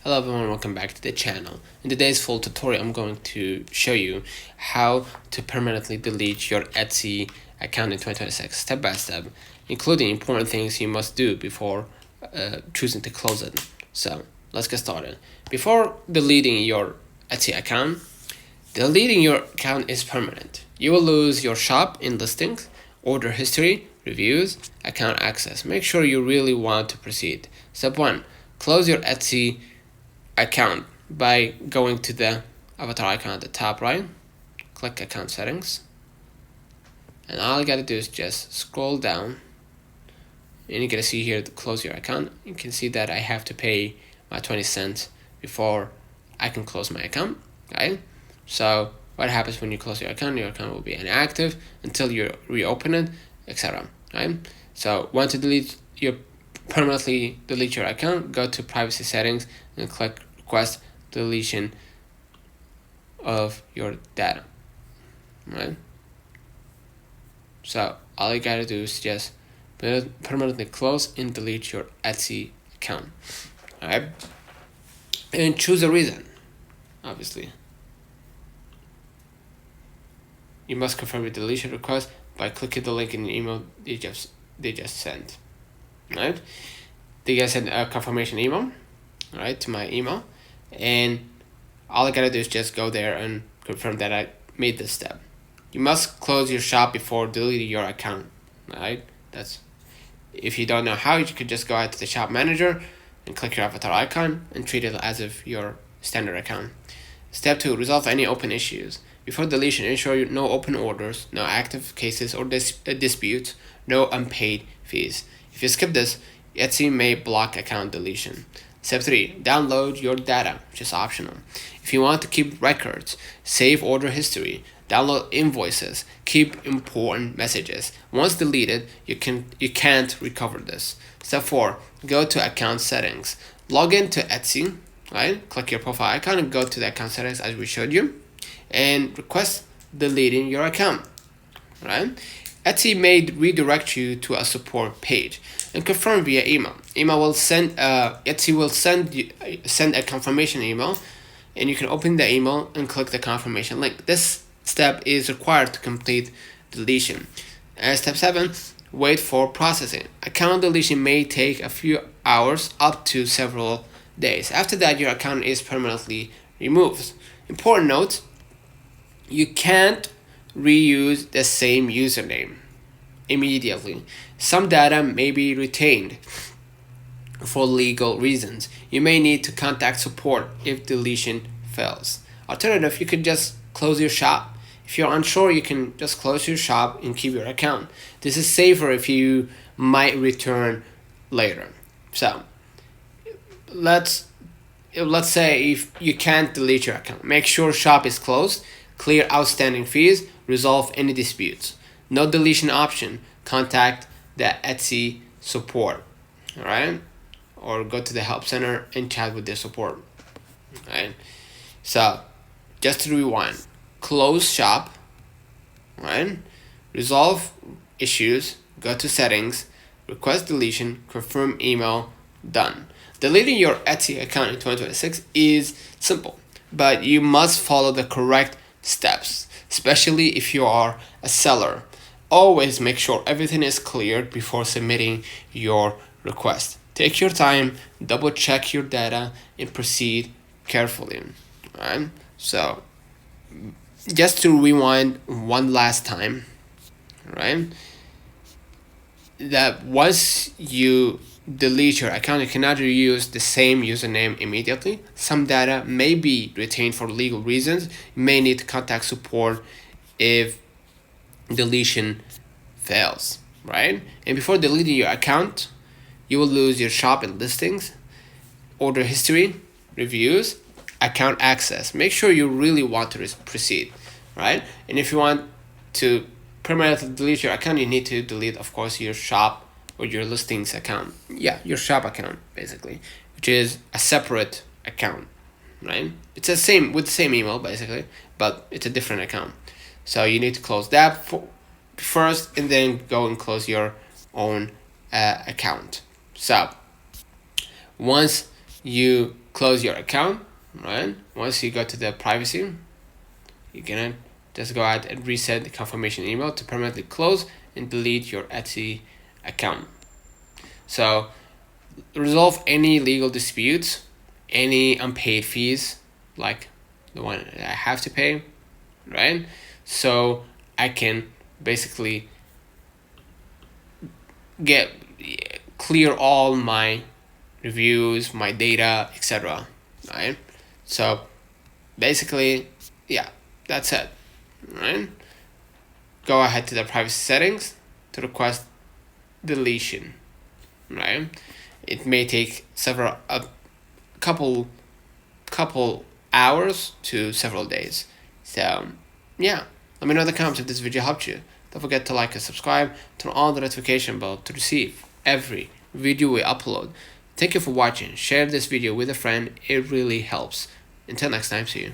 Hello everyone, welcome back to the channel. In today's full tutorial, I'm going to show you how to permanently delete your Etsy account in 2026, step by step, including important things you must do before choosing to close it. So let's get started. Before deleting your Etsy account, deleting your account is permanent. You will lose your shop in listings, order history, reviews, account access. Make sure you really want to proceed. Step 1. Close your Etsy account by going to the avatar icon at the top right. Click account settings. And all you gotta do is just scroll down. And you're gonna see here to close your account. You can see that I have to pay my 20 cents before I can close my account. Right? So what happens when you close your account? Your account will be inactive until you reopen it, etc. Right? So want to permanently delete your account, go to privacy settings and click request deletion of your data. Right? So all you gotta do is just permanently close and delete your Etsy account. Alright? And choose a reason, obviously. You must confirm your deletion request by clicking the link in the email they just sent. Right? They just send a confirmation email, right, to my email, and all I gotta do is just go there and confirm that I made this step. You must close your shop before deleting your account. Right? That's if you don't know how, you could just go out to the shop manager and click your avatar icon and treat it as if your standard account. Step 2. Resolve any open issues. Before deletion, ensure no open orders, no active cases or disputes, no unpaid fees. If you skip this, Etsy may block account deletion. Step 3. Download your data, which is optional. If you want to keep records, save order history, download invoices, keep important messages. Once deleted, you can't recover this. Step 4. Go to account settings. Log into Etsy, right? Click your profile icon and go to the account settings as we showed you, and request deleting your account. Right? Etsy may redirect you to a support page and confirm via email. Etsy will send a confirmation email, and you can open the email and click the confirmation link. This step is required to complete deletion. And step 7, wait for processing. Account deletion may take a few hours up to several days. After that, your account is permanently removed. Important note: you can't reuse the same username immediately. Some data may be retained for legal reasons. You may need to contact support if deletion fails. Alternative, you could just close your shop. If you're unsure, you can just close your shop and keep your account. This is safer if you might return later. So let's say if you can't delete your account, make sure shop is closed, clear outstanding fees, resolve any disputes. No deletion option, contact the Etsy support. Alright? Or go to the help center and chat with their support. Alright? So just to rewind, close shop, right? Resolve issues, go to settings, request deletion, confirm email, done. Deleting your Etsy account in 2026 is simple, but you must follow the correct steps, especially if you are a seller. Always make sure everything is cleared before submitting your request. Take your time, double check your data, and proceed carefully. Right? So just to rewind one last time, right? That once you delete your account, you cannot reuse the same username immediately. Some data may be retained for legal reasons. You may need to contact support if deletion fails, right? And before deleting your account, you will lose your shop and listings, order history, reviews, account access. Make sure you really want to proceed, right? And if you want to permanently delete your account, you need to delete, of course, your shop or your listings account. Yeah, your shop account, basically, which is a separate account, right? It's the same with the same email, basically, but it's a different account. So you need to close that first, and then go and close your own account. So once you close your account, right? Once you go to the privacy, you're gonna just go ahead and reset the confirmation email to permanently close and delete your Etsy account. So resolve any legal disputes, any unpaid fees, like the one that I have to pay, right? So I can basically clear all my reviews, my data, etc. Right? So basically, yeah, that's it. Right? Go ahead to the privacy settings to request deletion. Right? It may take a couple hours to several days. So yeah, let me know in the comments if this video helped you. Don't forget to like and subscribe, turn on the notification bell to receive every video we upload. Thank you for watching. Share this video with a friend, it really helps. Until next time, see you.